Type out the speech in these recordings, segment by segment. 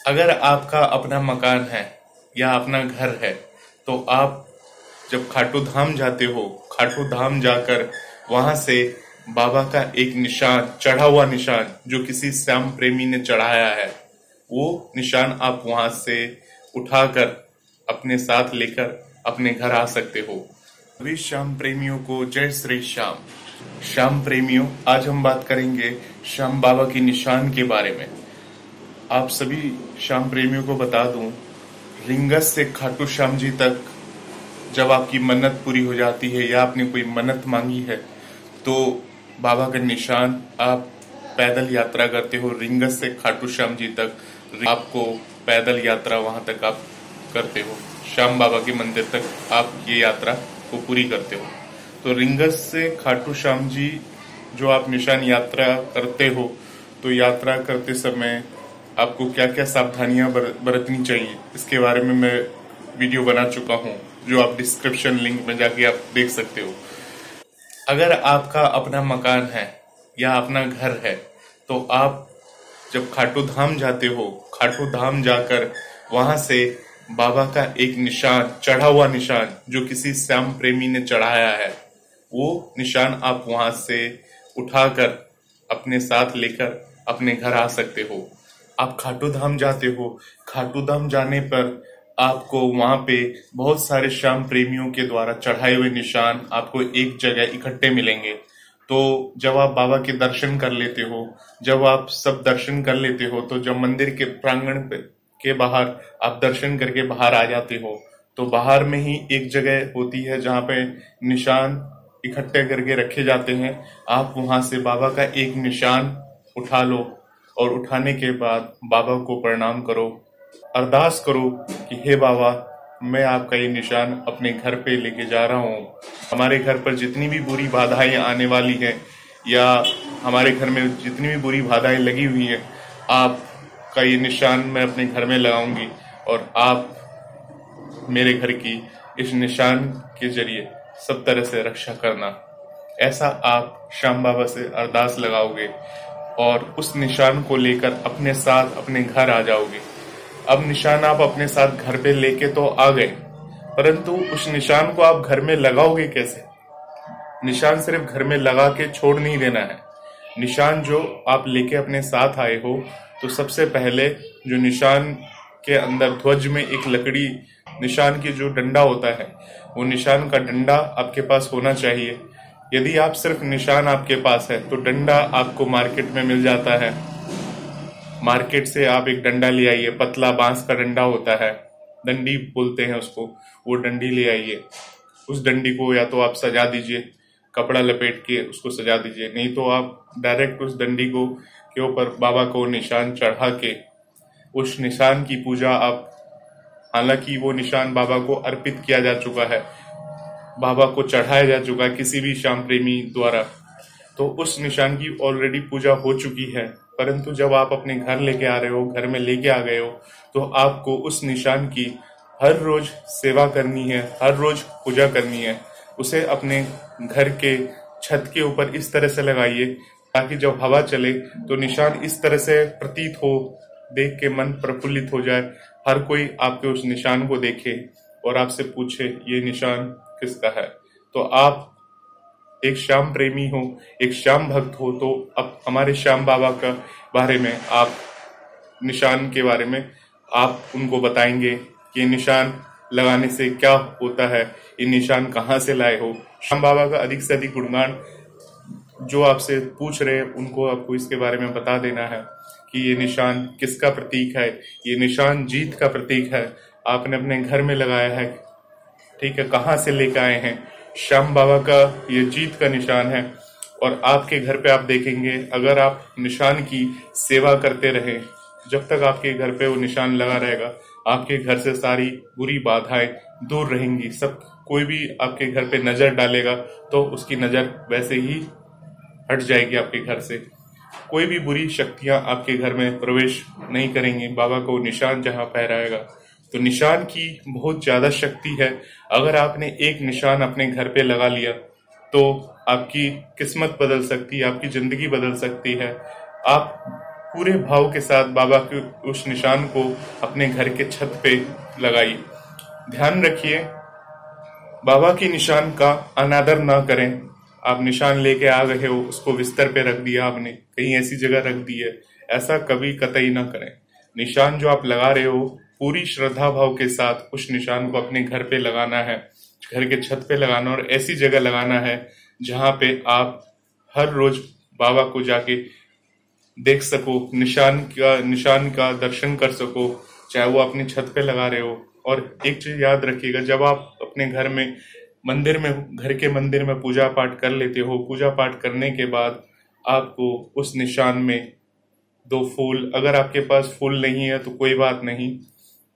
अगर आपका अपना मकान है या अपना घर है तो आप जब खाटू धाम जाते हो, खाटू धाम जाकर वहां से बाबा का एक निशान, चढ़ा हुआ निशान जो किसी श्याम प्रेमी ने चढ़ाया है, वो निशान आप वहां से उठाकर अपने साथ लेकर अपने घर आ सकते हो। सभी श्याम प्रेमियों को जय श्री श्याम। श्याम प्रेमियों, आज हम बात करेंगे श्याम बाबा की निशान के बारे में। आप सभी श्याम प्रेमियों को बता दूं, रिंगस से खाटू श्याम जी तक जब आपकी मन्नत पूरी हो जाती है या आपने कोई मन्नत मांगी है तो बाबा का निशान आप पैदल यात्रा करते हो। रिंगस से खाटू श्याम जी तक आपको पैदल यात्रा वहां तक आप करते हो, श्याम बाबा के मंदिर तक आप ये यात्रा को पूरी करते हो। तो रिंगस से खाटू श्याम जी जो आप निशान यात्रा करते हो, तो यात्रा करते समय आपको क्या क्या सावधानियां बरतनी चाहिए, इसके बारे में मैं वीडियो बना चुका हूं, जो आप डिस्क्रिप्शन लिंक में जाके आप देख सकते हो। अगर आपका अपना मकान है या अपना घर है तो आप जब खाटू धाम जाते हो, खाटू धाम जाकर वहां से बाबा का एक निशान, चढ़ा हुआ निशान जो किसी श्याम प्रेमी ने चढ़ाया है, वो निशान आप वहां से उठाकर अपने साथ लेकर अपने घर आ सकते हो। आप खाटू धाम जाते हो, खाटू धाम जाने पर आपको वहां पे बहुत सारे श्याम प्रेमियों के द्वारा चढ़ाए हुए निशान आपको एक जगह इकट्ठे मिलेंगे। तो जब आप बाबा के दर्शन कर लेते हो, जब आप सब दर्शन कर लेते हो, तो जब मंदिर के प्रांगण के बाहर आप दर्शन करके बाहर आ जाते हो, तो बाहर में ही एक जगह होती है जहाँ पे निशान इकट्ठे करके रखे जाते हैं। आप वहां से बाबा का एक निशान उठा लो और उठाने के बाद बाबा को प्रणाम करो, अरदास करो कि हे बाबा, मैं आपका ये निशान अपने घर पे लेके जा रहा हूँ। हमारे घर पर जितनी भी बुरी बाधाएं आने वाली हैं या हमारे घर में जितनी भी बुरी बाधाएं लगी हुई हैं, आपका ये निशान मैं अपने घर में लगाऊंगी और आप मेरे घर की इस निशान के जरिए सब तरह से रक्षा करना। ऐसा आप श्याम बाबा से अरदास लगाओगे और उस निशान को लेकर अपने साथ अपने घर आ जाओगे। अब निशान आप अपने साथ घर पे लेके तो आ गए, परंतु उस निशान को आप घर में लगाओगे कैसे? निशान सिर्फ घर में लगा के छोड़ नहीं देना है। निशान जो आप लेके अपने साथ आए हो, तो सबसे पहले जो निशान के अंदर ध्वज में एक लकड़ी, निशान की जो डंडा होता है, वो निशान का डंडा आपके पास होना चाहिए। यदि आप सिर्फ निशान आपके पास है तो डंडा आपको मार्केट में मिल जाता है। मार्केट से आप एक डंडा ले आइए, पतला बांस का डंडा होता है, डंडी बोलते हैं उसको, वो डंडी ले आइए। उस डंडी को या तो आप सजा दीजिए, कपड़ा लपेट के उसको सजा दीजिए, नहीं तो आप डायरेक्ट उस डंडी को के ऊपर बाबा को निशान चढ़ा के उस निशान की पूजा आप, हालांकि वो निशान बाबा को अर्पित किया जा चुका है, बाबा को चढ़ाया जा चुका है किसी भी श्याम प्रेमी द्वारा, तो उस निशान की ऑलरेडी पूजा हो चुकी है। परंतु जब आप अपने घर लेके आ रहे हो, घर में लेके आ गए हो, तो आपको उस निशान की हर रोज सेवा करनी है, हर रोज पूजा करनी है। उसे अपने घर के छत के ऊपर इस तरह से लगाइए ताकि जब हवा चले तो निशान इस तरह से प्रतीत हो, देख के मन प्रफुल्लित हो जाए, हर कोई आपके उस निशान को देखे और आपसे पूछे ये निशान किसका है। तो आप एक श्याम प्रेमी हो, एक श्याम भक्त हो, तो अब हमारे श्याम बाबा का बारे में, आप निशान के बारे में आप उनको बताएंगे कि ये निशान लगाने से क्या होता है, ये निशान कहाँ से लाए हो। श्याम बाबा का अधिक से अधिक गुणगान जो आपसे पूछ रहे हैं उनको आपको इसके बारे में बता देना है कि ये निशान किसका प्रतीक है। ये निशान जीत का प्रतीक है, आपने अपने घर में लगाया है, ठीक है, कहाँ से लेकर आए हैं। श्याम बाबा का ये जीत का निशान है और आपके घर पे आप देखेंगे, अगर आप निशान की सेवा करते रहे, जब तक आपके घर पे वो निशान लगा रहेगा, आपके घर से सारी बुरी बाधाएं दूर रहेंगी। सब कोई भी आपके घर पे नजर डालेगा तो उसकी नजर वैसे ही हट जाएगी आपके घर से। कोई भी बुरी शक्तियां आपके घर में प्रवेश नहीं करेंगी बाबा को निशान जहां फहराएगा। तो निशान की बहुत ज्यादा शक्ति है। अगर आपने एक निशान अपने घर पे लगा लिया तो आपकी किस्मत बदल सकती है, आपकी जिंदगी बदल सकती है। आप पूरे भाव के साथ बाबा के उस निशान को अपने घर के छत पे लगाइए। ध्यान रखिए, बाबा की निशान का अनादर ना करें। आप निशान लेके आ गए हो, उसको बिस्तर पे रख दिया आपने, कहीं ऐसी जगह रख दी है, ऐसा कभी कतई ना करें। निशान जो आप लगा रहे हो, पूरी श्रद्धा भाव के साथ उस निशान को अपने घर पे लगाना है, घर के छत पे लगाना, और ऐसी जगह लगाना है जहां पे आप हर रोज बाबा को जाके देख सको, निशान का दर्शन कर सको, चाहे वो अपनी छत पे लगा रहे हो। और एक चीज याद रखिएगा, जब आप अपने घर में घर के मंदिर में पूजा पाठ कर लेते हो, पूजा पाठ करने के बाद आपको उस निशान में 2 फूल, अगर आपके पास फूल नहीं है तो कोई बात नहीं,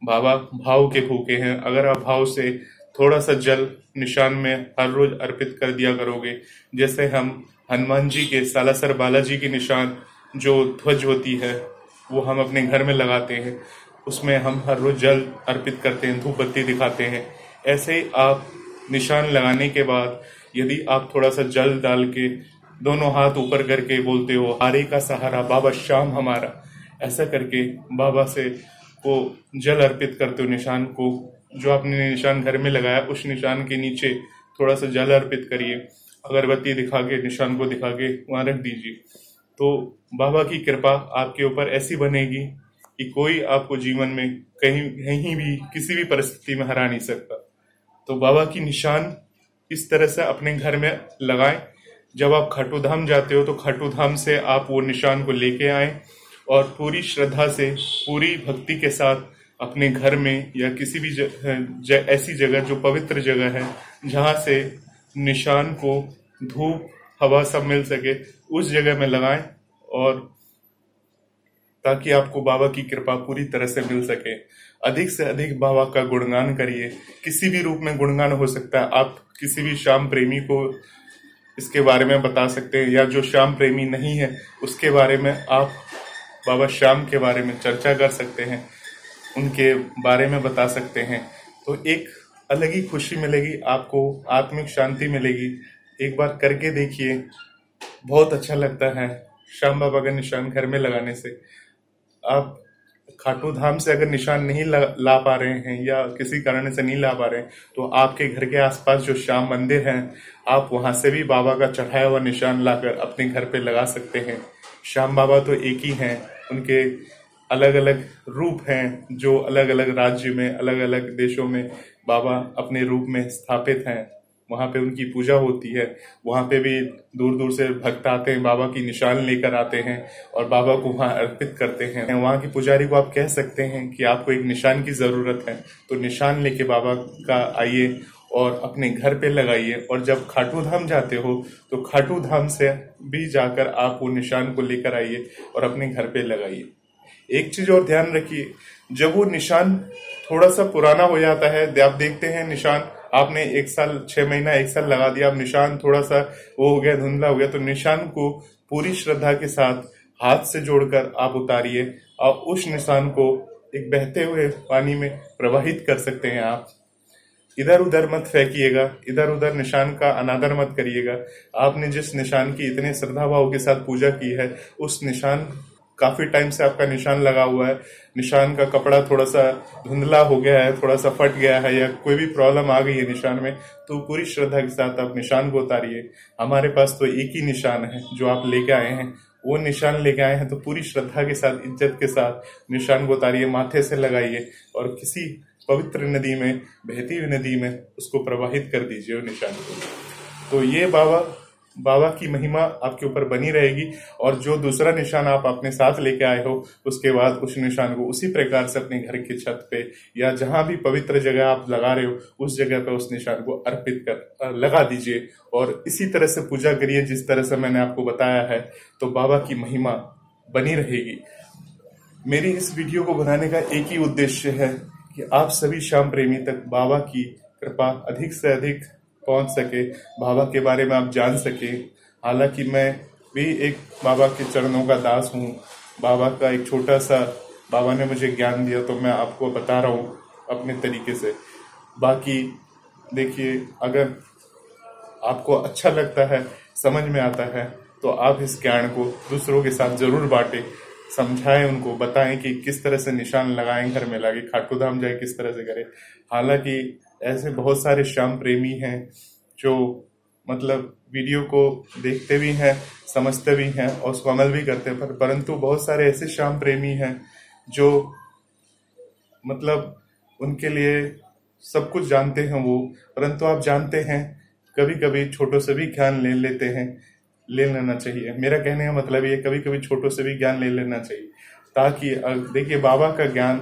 बाबा भाव के भूखे हैं, अगर आप भाव से थोड़ा सा जल निशान में हर रोज अर्पित कर दिया करोगे, जैसे हम हनुमान जी के, सालासर बालाजी के निशान जो ध्वज होती है वो हम अपने घर में लगाते हैं, उसमें हम हर रोज जल अर्पित करते हैं, धूप बत्ती दिखाते हैं। ऐसे ही आप निशान लगाने के बाद यदि आप थोड़ा सा जल डाल के दोनों हाथ ऊपर करके बोलते हो, हारे का सहारा बाबा श्याम हमारा, ऐसा करके बाबा से वो जल अर्पित करते हो, निशान को जो आपने निशान घर में लगाया उस निशान के नीचे थोड़ा सा जल अर्पित करिए, अगरबत्ती दिखा के निशान को दिखा के वहां रख दीजिए। तो बाबा की कृपा आपके ऊपर ऐसी बनेगी कि कोई आपको जीवन में कहीं भी किसी भी परिस्थिति में हरा नहीं सकता। तो बाबा की निशान इस तरह से अपने घर में लगाएं। जब आप खाटू धाम जाते हो तो खाटू धाम से आप वो निशान को लेके आए और पूरी श्रद्धा से, पूरी भक्ति के साथ अपने घर में या किसी भी ऐसी जगह जो पवित्र जगह है जहां से निशान को धूप हवा सब मिल सके, उस जगह में लगाएं, और ताकि आपको बाबा की कृपा पूरी तरह से मिल सके। अधिक से अधिक बाबा का गुणगान करिए, किसी भी रूप में गुणगान हो सकता है। आप किसी भी श्याम प्रेमी को इसके बारे में बता सकते हैं, या जो श्याम प्रेमी नहीं है उसके बारे में आप बाबा श्याम के बारे में चर्चा कर सकते हैं, उनके बारे में बता सकते हैं। तो एक अलग ही खुशी मिलेगी आपको, आत्मिक शांति मिलेगी। एक बार करके देखिए, बहुत अच्छा लगता है श्याम बाबा का निशान घर में लगाने से। आप खाटू धाम से अगर निशान नहीं ला पा रहे हैं या किसी कारण से नहीं ला पा रहे हैं तो आपके घर के आसपास जो श्याम मंदिर हैं, आप वहां से भी बाबा का चढ़ाया हुआ निशान लाकर अपने घर पे लगा सकते हैं। श्याम बाबा तो एक ही हैं, उनके अलग अलग रूप हैं जो अलग अलग राज्य में, अलग अलग देशों में बाबा अपने रूप में स्थापित हैं। वहां पे उनकी पूजा होती है, वहां पे भी दूर दूर से भक्त आते हैं, बाबा की निशान लेकर आते हैं और बाबा को वहां अर्पित करते हैं। वहां की पुजारी को आप कह सकते हैं कि आपको एक निशान की जरूरत है, तो निशान लेके बाबा का आइए और अपने घर पे लगाइए। और जब खाटू धाम जाते हो तो खाटू धाम से भी जाकर आप वो निशान को लेकर आइए और अपने घर पे लगाइए। एक चीज और ध्यान रखिए, जब वो निशान थोड़ा सा पुराना हो जाता है, आप देखते हैं निशान आपने 1 साल 6 महीना 1 साल लगा दिया, अब निशान थोड़ा सा वो हो गया, धुंधला हो गया, तो निशान को पूरी श्रद्धा के साथ हाथ से जोड़कर आप उतारिए और उस निशान को एक बहते हुए पानी में प्रवाहित कर सकते हैं। आप इधर उधर मत फेंकिएगा, इधर उधर निशान का अनादर मत करिएगा। आपने जिस निशान की इतने श्रद्धा भाव के साथ पूजा की है, उस निशान काफी टाइम से आपका निशान लगा हुआ है, निशान का कपड़ा थोड़ा सा धुंधला हो गया है, थोड़ा सा फट गया है, या कोई भी प्रॉब्लम आ गई है निशान में, तो पूरी श्रद्धा के साथ आप निशान को उतारिए। हमारे पास तो एक ही निशान है जो आप लेके आए हैं, वो निशान लेके आए हैं, तो पूरी श्रद्धा के साथ, इज्जत के साथ निशान को उतारिए, माथे से लगाइए और किसी पवित्र नदी में, बहती हुई नदी में उसको प्रवाहित कर दीजिए वो निशान को। तो ये बाबा की महिमा आपके ऊपर बनी रहेगी। और जो दूसरा निशान आप अपने साथ लेके आए हो, उसके बाद उस निशान को उसी प्रकार से अपने घर की छत पे या जहां भी पवित्र जगह आप लगा रहे हो, उस जगह पे उस निशान को अर्पित कर लगा दीजिए और इसी तरह से पूजा करिए जिस तरह से मैंने आपको बताया है, तो बाबा की महिमा बनी रहेगी। मेरी इस वीडियो को बनाने का एक ही उद्देश्य है कि आप सभी श्याम प्रेमी तक बाबा की कृपा अधिक से अधिक पहुंच सके, बाबा के बारे में आप जान सके। हालांकि मैं भी एक बाबा के चरणों का दास हूँ, बाबा का एक छोटा सा, बाबा ने मुझे ज्ञान दिया तो मैं आपको बता रहा हूँ अपने तरीके से। बाकी देखिए, अगर आपको अच्छा लगता है, समझ में आता है, तो आप इस ज्ञान को दूसरों के साथ जरूर बांटें, समझाएं, उनको बताएं कि किस तरह से निशान लगाएं, घर में लाके खाटू धाम जाए किस तरह से करें। हालांकि ऐसे बहुत सारे श्याम प्रेमी हैं जो मतलब वीडियो को देखते भी हैं, समझते भी हैं और उसको अमल भी करते हैं, परंतु बहुत सारे ऐसे श्याम प्रेमी हैं जो मतलब उनके लिए सब कुछ जानते हैं वो, परंतु आप जानते हैं कभी कभी छोटों से भी ज्ञान ले लेते हैं, ले लेना चाहिए। मेरा कहने का मतलब ये, कभी कभी छोटों से भी ज्ञान ले लेना चाहिए, ताकि देखिए बाबा का ज्ञान,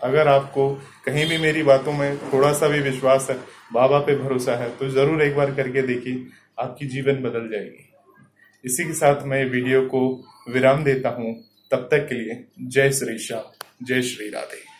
अगर आपको कहीं भी मेरी बातों में थोड़ा सा भी विश्वास है, बाबा पे भरोसा है, तो जरूर एक बार करके देखिए, आपकी जीवन बदल जाएगी। इसी के साथ मैं वीडियो को विराम देता हूं। तब तक के लिए जय श्री श्याम, जय श्री राधे।